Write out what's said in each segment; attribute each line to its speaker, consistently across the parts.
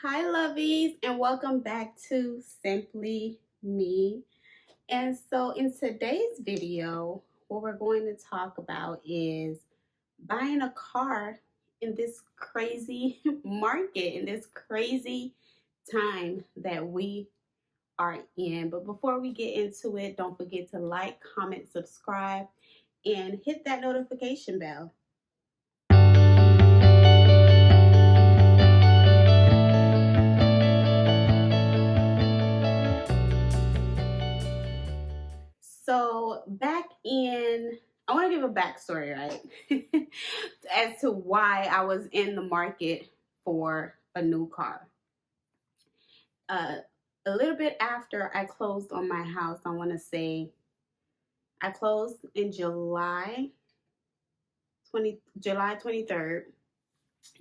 Speaker 1: Hi, lovies, and welcome back to Simply Me. And so, in today's video, what we're going to talk about is buying a car in this crazy market, in this crazy time that we are in. But before we get into it, don't forget to like, comment, subscribe, and hit that notification bell. So I want to give a backstory, right? As to why I was in the market for a new car. Uh, a little bit after I closed on my house, I want to say I closed in July 23rd.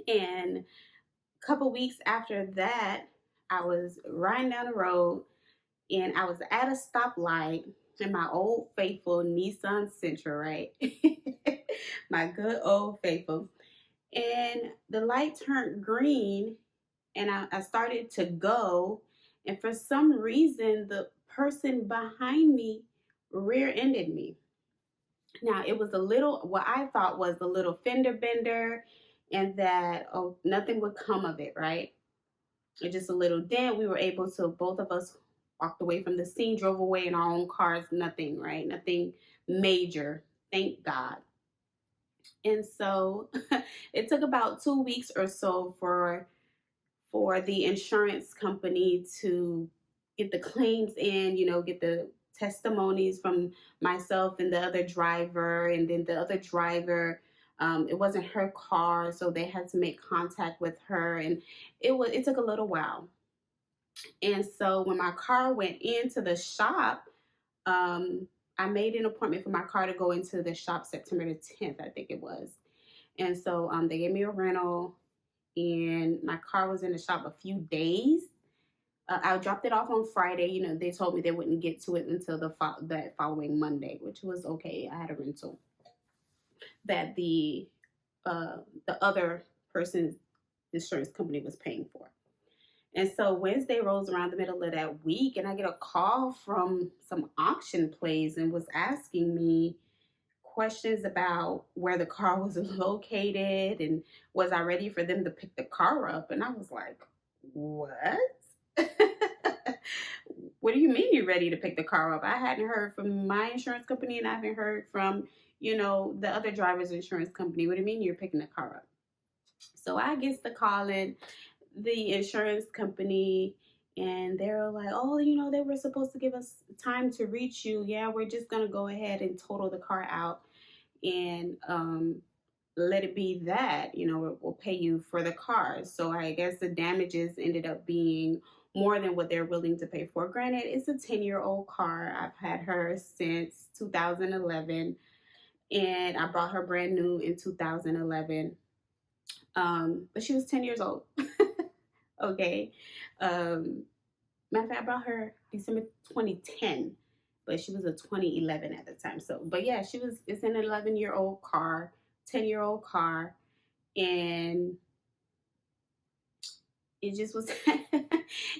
Speaker 1: And a couple weeks after that, I was riding down the road and I was at a stoplight in my old faithful Nissan Sentra, right? My good old faithful. And the light turned green and I started to go. And for some reason, the person behind me rear ended me. Now, it was what I thought was a little fender bender, and that, oh, nothing would come of it, right? Just a little dent. We were able to, both of us walked away from the scene, drove away in our own cars, nothing, right? Nothing major, thank God. And so it took about 2 weeks or so for the insurance company to get the claims in, get the testimonies from myself and the other driver, and then the other driver, it wasn't her car, so they had to make contact with her, and it took a little while. And so when my car went into the shop, I made an appointment for my car to go into the shop September the 10th, I think it was. And so they gave me a rental, and my car was in the shop a few days. I dropped it off on Friday. They told me they wouldn't get to it until that following Monday, which was okay. I had a rental that the other person's insurance company was paying for. And so Wednesday rolls around the middle of that week, and I get a call from some auction place and was asking me questions about where the car was located and was I ready for them to pick the car up. And I was like, what? What do you mean you're ready to pick the car up? I hadn't heard from my insurance company, and I haven't heard from, the other driver's insurance company. What do you mean you're picking the car up? So I gets to calling the insurance company, and they're like, oh, they were supposed to give us time to reach you. Yeah, we're just going to go ahead and total the car out and let it be that, we'll pay you for the car. So I guess the damages ended up being more than what they're willing to pay for. Granted, it's a 10-year-old car. I've had her since 2011, and I bought her brand new in 2011. But she was 10 years old. Okay. Matter of fact, I bought her December 2010, but she was a 2011 at the time. So, but yeah, it's an 11-year-old car, 10-year-old car, and it just was.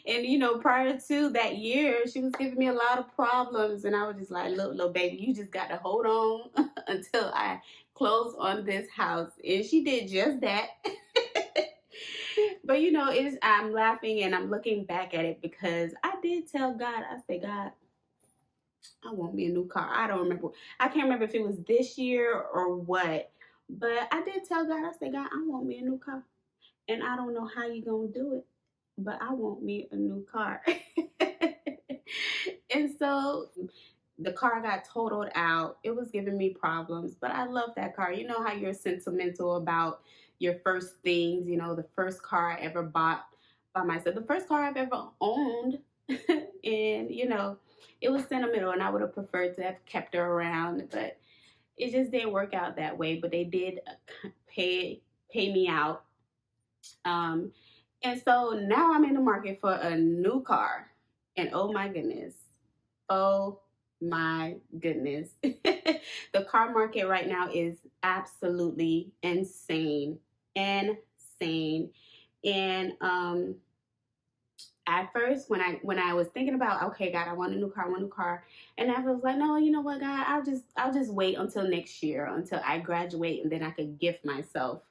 Speaker 1: And prior to that year, she was giving me a lot of problems, and I was just like, little baby, you just got to hold on until I close on this house. And she did just that. But I'm laughing and I'm looking back at it because I did tell God, I said, God, I want me a new car. I don't remember. I can't remember if it was this year or what. But I did tell God, I said, God, I want me a new car. And I don't know how you're going to do it, but I want me a new car. And so the car got totaled out. It was giving me problems, but I love that car. You know how you're sentimental about your first things, the first car I ever bought by myself, the first car I've ever owned. And, it was sentimental, and I would have preferred to have kept her around, but it just didn't work out that way. But they did pay me out. And so now I'm in the market for a new car. And oh my goodness. Oh my goodness. The car market right now is absolutely insane. Insane. And at first when I was thinking about, okay, God, I want a new car, I want a new car, and I was like, no, you know what, God, I'll just wait until next year until I graduate, and then I could gift myself,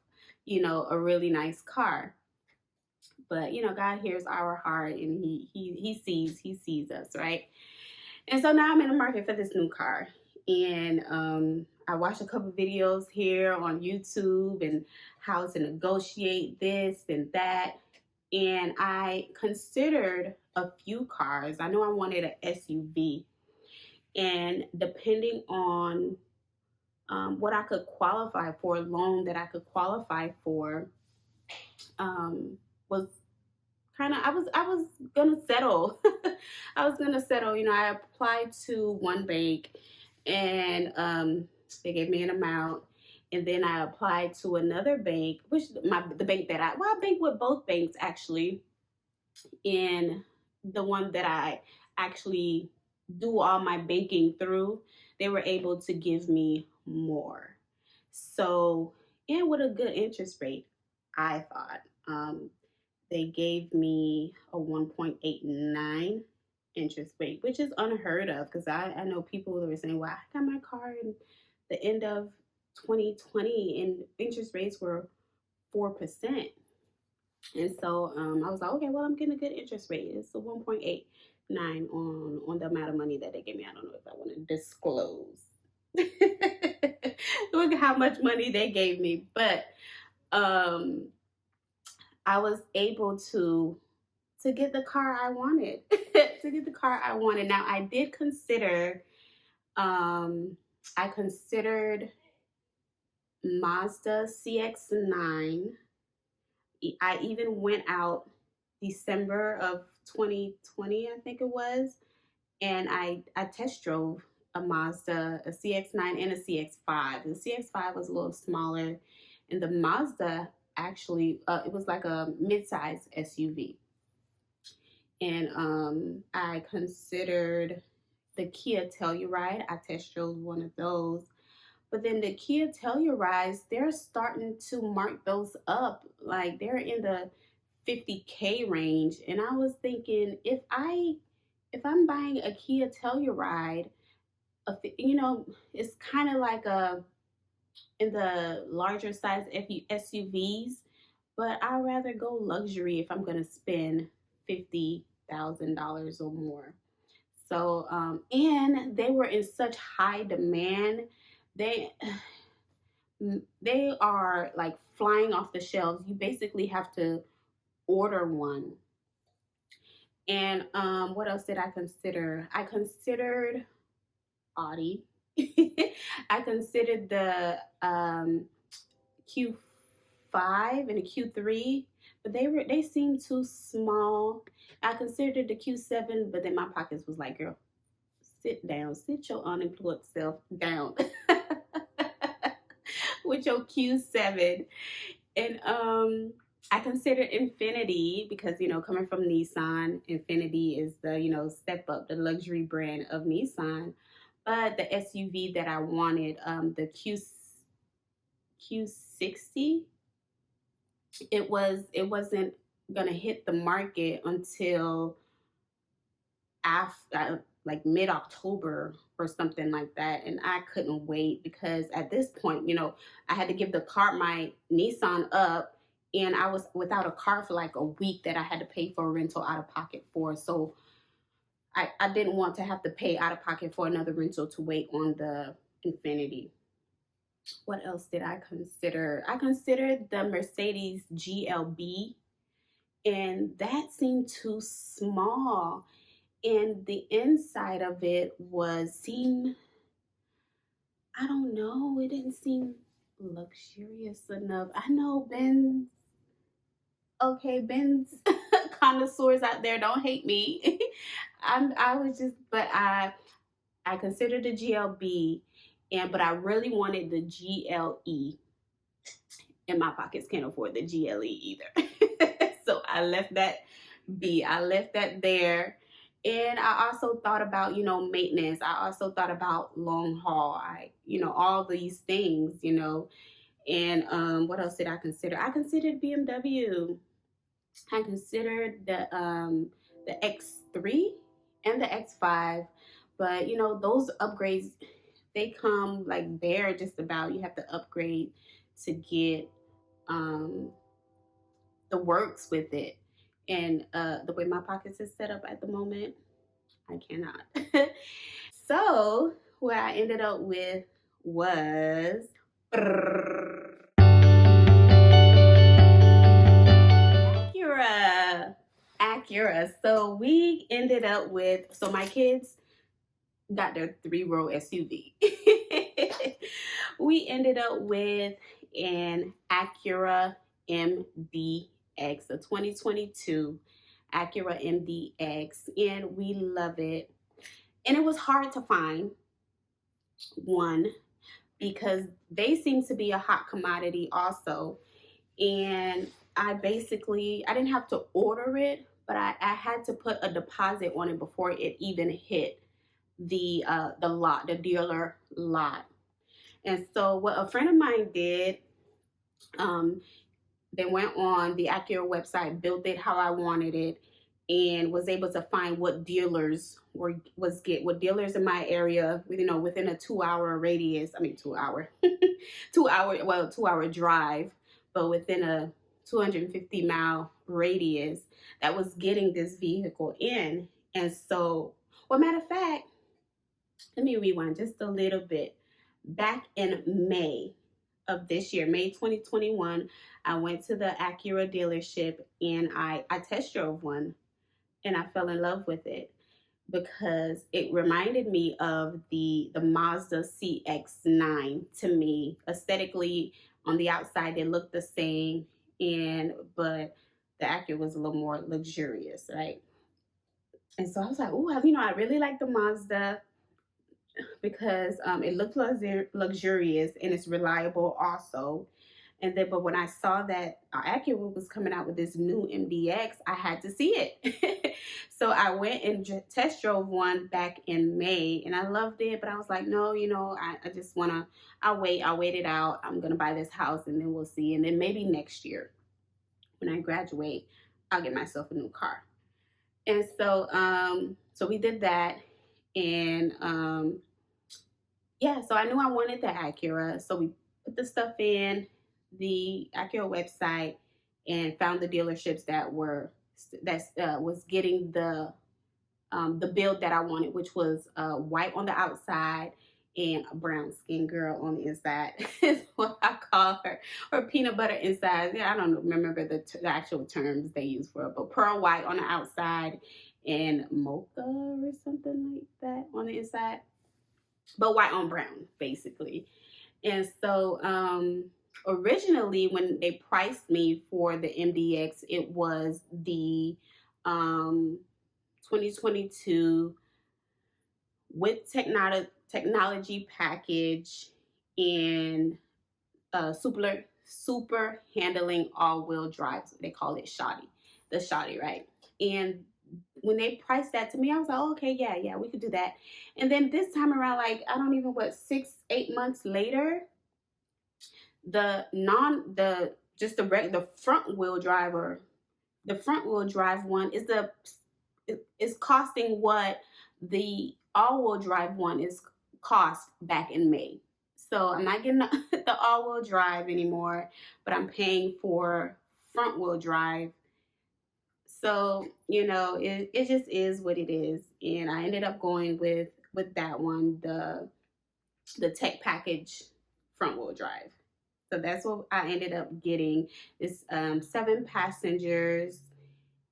Speaker 1: a really nice car. But God hears our heart, and he sees us, right? And so now I'm in the market for this new car, and I watched a couple videos here on YouTube and how to negotiate this and that. And I considered a few cars. I know I wanted an SUV, and depending on what I could qualify for, a loan that I could qualify for, was kind of I was gonna settle. I was gonna settle. I applied to one bank, and they gave me an amount, and then I applied to another bank, which the bank that I bank with both banks actually, and the one that I actually do all my banking through, they were able to give me more. So, and with a good interest rate, I thought. They gave me a 1.89 interest rate, which is unheard of because I know people that were saying, well, I got my car in the end of 2020 and interest rates were 4%. And so I was like, okay, well, I'm getting a good interest rate. It's a 1.89 on the amount of money that they gave me. I don't know if I want to disclose look at how much money they gave me, but um, I was able to get the car I wanted. To get the car I wanted. Now I did consider I considered Mazda CX-9. I even went out December of 2020, I think it was, and I test drove a Mazda, a CX-9 and a CX-5. The CX-5 was a little smaller, and the Mazda actually it was like a mid-size SUV. And I considered the Kia Telluride. I test drove one of those. But then the Kia Tellurides, they're starting to mark those up. Like they're in the 50K range. And I was thinking, if I'm buying a Kia Telluride, it's kind of like a in the larger size SUVs, but I'd rather go luxury if I'm gonna spend $50,000 or more. So, and they were in such high demand. They they are like flying off the shelves. You basically have to order one. And what else did I consider? I considered Audi. I considered the Q5 and the Q3, but they seemed too small. I considered the Q7, but then my pockets was like, girl, sit down, sit your unemployed self down with your Q7. And I considered Infinity because coming from Nissan, Infinity is the step up, the luxury brand of Nissan. But the SUV that I wanted, the Q60, it wasn't gonna hit the market until after like mid October or something like that, and I couldn't wait because at this point, I had to give my Nissan up, and I was without a car for like a week that I had to pay for a rental out of pocket for. So I didn't want to have to pay out of pocket for another rental to wait on the Infinity. What else did I consider? I considered the Mercedes GLB, and that seemed too small. And the inside of it I don't know, it didn't seem luxurious enough. I know Benz connoisseurs out there, don't hate me. I was just, but I considered the GLB, but I really wanted the GLE, and my pockets can't afford the GLE either. So I left that be. I left that there. And I also thought about, maintenance. I also thought about long haul. All these things. And what else did I consider? I considered BMW. I considered the X3 and the X5. But you know, those upgrades, they come like they're just about, you have to upgrade to get um the works with it. And the way my pockets is set up at the moment, I cannot. So what I ended up with was Acura. Acura. So we ended up with, so my kids got their 3-row SUV. We ended up with an Acura MDX, a 2022 Acura MDX, and we love it. And it was hard to find one because they seem to be a hot commodity also. And I didn't have to order it, but I had to put a deposit on it before it even hit the lot, the dealer lot. And so what a friend of mine did, um, they went on the Acura website, built it how I wanted it, and was able to find what dealers what dealers in my area, you know, within a 2-hour radius. I mean, 2 hour, 2 hour, well, 2 hour drive, but within a 250-mile radius that was getting this vehicle in. And so, well, matter of fact, let me rewind just a little bit. Back in May of this year, May 2021, I went to the Acura dealership and I test drove one, and I fell in love with it because it reminded me of the Mazda CX-9 to me. Aesthetically, on the outside, they looked the same, but the Acura was a little more luxurious, right? And so I was like, oh, you know, I really like the Mazda because it looked luxurious and it's reliable also. And then, but when I saw that Acura was coming out with this new MDX, I had to see it. So I went and test drove one back in May, and I loved it. But I was like, no, you know, I just wanna, I'll wait it out. I'm gonna buy this house, and then we'll see. And then maybe next year, when I graduate, I'll get myself a new car. And so we did that, and yeah, so I knew I wanted the Acura. So we put the stuff in the Acura website and found the dealerships that was getting the build that I wanted, which was white on the outside and a brown skin girl on the inside. Is what I call her, or peanut butter inside. Yeah, I don't remember the actual terms they use for it, but pearl white on the outside and mocha or something like that on the inside, but white on brown basically. And so originally when they priced me for the MDX, it was the 2022 with technology package and super handling all-wheel drive. They call it shoddy, the shoddy, right? And when they priced that to me, I was like, oh, okay, yeah, we could do that. And then this time around, like, I don't even, what, 6-8 months later, the front wheel drive, or the front wheel drive one is costing what the all wheel drive one is cost back in May. So I'm not getting the all wheel drive anymore, but I'm paying for front wheel drive. So, you know, it just is what it is. And I ended up going with that one, the tech package front wheel drive. So that's what I ended up getting. It's 7 passengers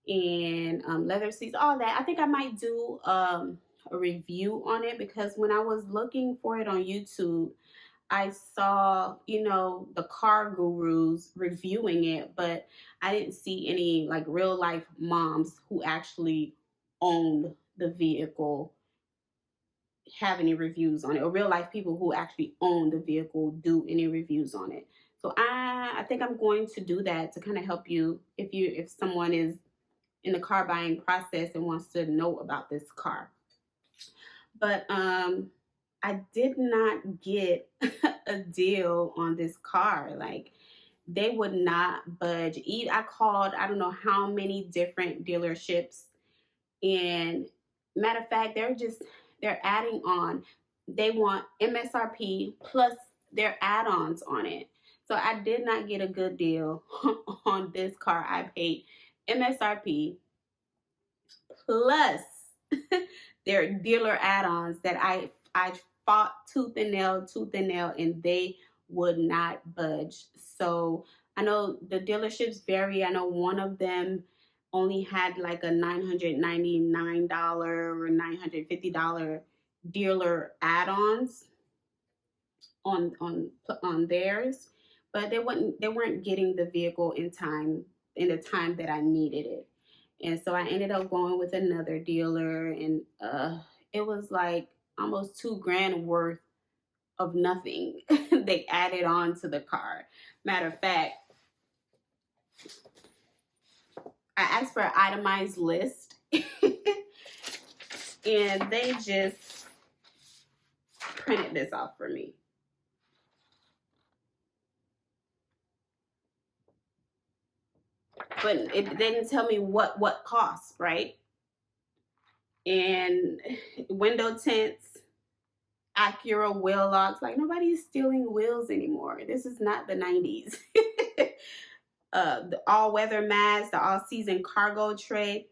Speaker 1: and leather seats, all that. I think I might do a review on it because when I was looking for it on YouTube, I saw, you know, the car gurus reviewing it, but I didn't see any like real life moms who actually owned the vehicle have any reviews on it, or real life people who actually own the vehicle do any reviews on it. So I think I'm going to do that to kind of help you if someone is in the car buying process and wants to know about this car. But I did not get a deal on this car. Like, they would not budge. I called, I don't know how many different dealerships, And matter of fact, they're adding on. They want MSRP plus their add-ons on it. So I did not get a good deal on this car. I paid MSRP plus their dealer add-ons that I fought tooth and nail, and they would not budge. So I know the dealerships vary. I know one of them only had like a $999 or $950 dealer add-ons on theirs, but they weren't getting the vehicle in the time that I needed it. And so I ended up going with another dealer, and it was like almost 2 grand worth of nothing they added on to the car. Matter of fact, I asked for an itemized list and they just printed this off for me. But it didn't tell me what costs, right? And window tints, Acura wheel locks. Like, nobody's stealing wheels anymore. This is not the 90s. The all-weather mask, the all-season cargo tray,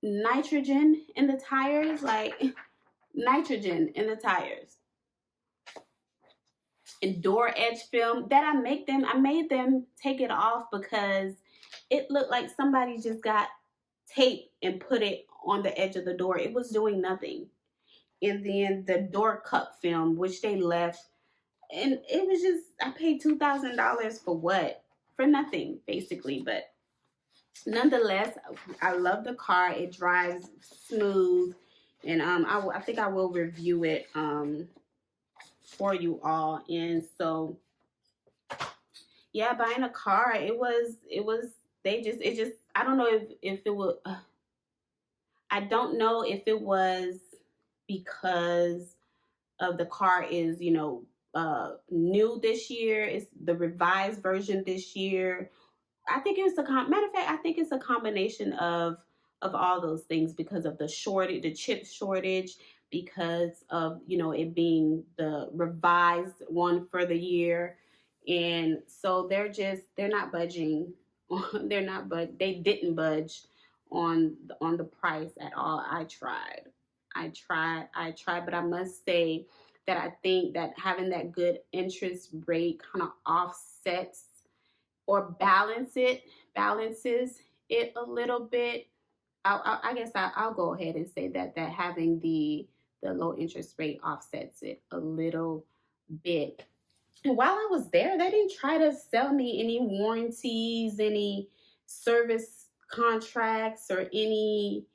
Speaker 1: nitrogen in the tires, like nitrogen in the tires, and door edge film that I made them take it off because it looked like somebody just got tape and put it on the edge of the door. It was doing nothing. And then the door cup film, which they left, and it was just, I paid $2,000 for what? For nothing, basically. But nonetheless, I love the car. It drives smooth, and I think I will review it for you all. And so, yeah, buying a car, it was I don't know if it was I don't know if it was because of the car is, new this year. It's the revised version this year. I think matter of fact, I think it's a combination of all those things, because of the chip shortage, because of, it being the revised one for the year. And so they're not budging. They didn't budge on the price at all. I tried, but I must say that I think that having that good interest rate kind of offsets or balances it a little bit. I guess I'll go ahead and say that having the low interest rate offsets it a little bit. And while I was there, they didn't try to sell me any warranties, any service contracts, or any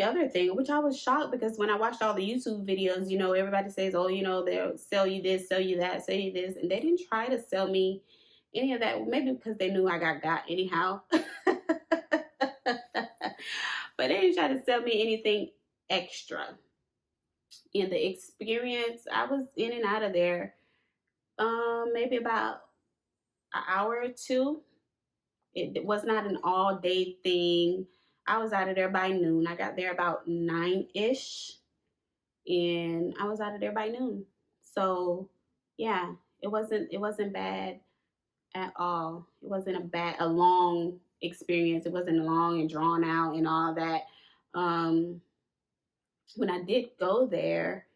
Speaker 1: other thing, which I was shocked, because when I watched all the YouTube videos, everybody says, oh, they'll sell you this, sell you that, sell you this. And they didn't try to sell me any of that. Maybe because they knew I got anyhow. But they didn't try to sell me anything extra. In the experience, I was in and out of there maybe about an hour or two. It was not an all day thing. I was out of there by noon. I got there about 9-ish, and I was out of there by noon. So yeah, it wasn't bad at all. It wasn't a long experience. It wasn't long and drawn out and all that. When I did go there,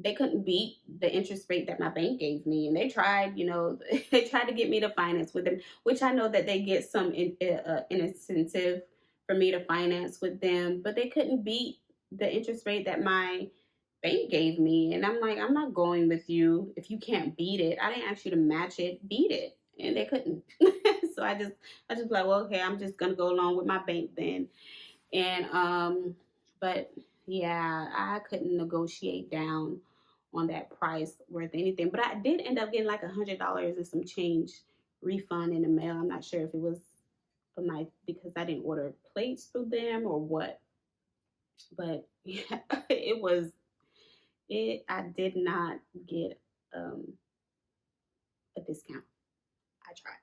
Speaker 1: they couldn't beat the interest rate that my bank gave me, and they tried, they tried to get me to finance with them, which I know that they get some incentive for me to finance with them, but they couldn't beat the interest rate that my bank gave me. And I'm like, I'm not going with you if you can't beat it. I didn't ask you to match it, beat it. And they couldn't. So I just like, well, okay, I'm just gonna go along with my bank then. And but yeah, I couldn't negotiate down on that price worth anything. But I did end up getting like $100 and some change refund in the mail. I'm not sure if it was because I didn't order plates through them or what. But yeah, I did not get a discount. I tried.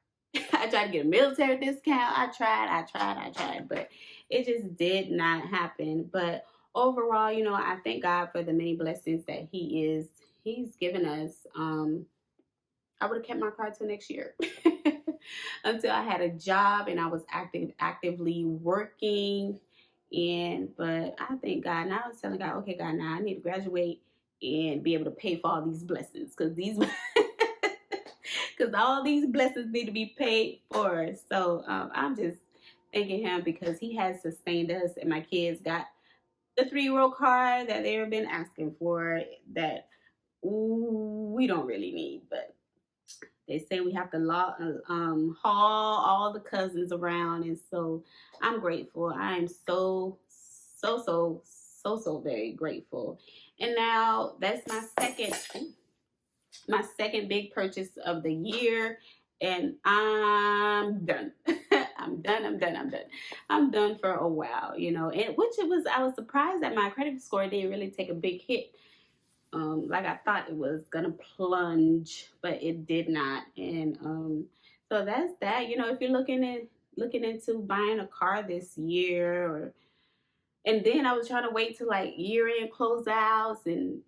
Speaker 1: I tried to get a military discount. I tried, but it just did not happen. But overall, I thank God for the many blessings that He's given us. I would have kept my car till next year until I had a job and I was actively working. But I thank God. Now I was telling God, okay, God, now I need to graduate and be able to pay for all these blessings because because all these blessings need to be paid for. So I'm just thanking Him because He has sustained us, and my kids got the 3-year-old car that they've been asking for that we don't really need, but they say we have to haul all the cousins around, and so I'm grateful. I am so very grateful. And now that's my second big purchase of the year, and I'm done. I'm done. I'm done for a while, and I was surprised that my credit score didn't really take a big hit. Like I thought it was gonna plunge, but it did not. And so that's that. If you're looking into buying a car this year, and then I was trying to wait till like year-end closeouts, and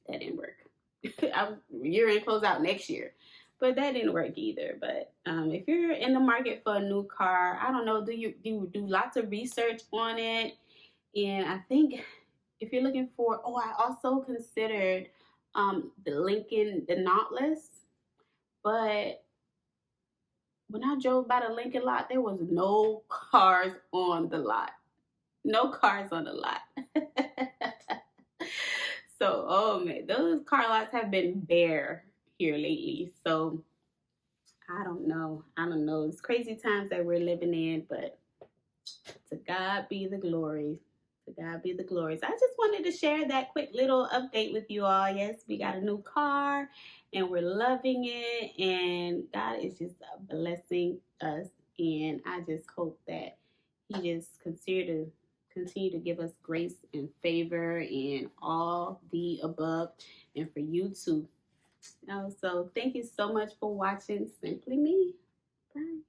Speaker 1: that didn't work. I was year-end closeout next year, but that didn't work either. But if you're in the market for a new car, I don't know, do you do lots of research on it? And I think if you're looking for, I also considered the Nautilus, but when I drove by the Lincoln lot, there was no cars on the lot. No cars on the lot. So, oh man, those car lots have been bare here lately. So, I don't know. It's crazy times that we're living in, but to God be the glory. To God be the glory. So I just wanted to share that quick little update with you all. Yes, we got a new car and we're loving it. And God is just blessing us. And I just hope that He just continue to give us grace and favor and all the above. And for you too. So thank you so much for watching Simply Me. Bye.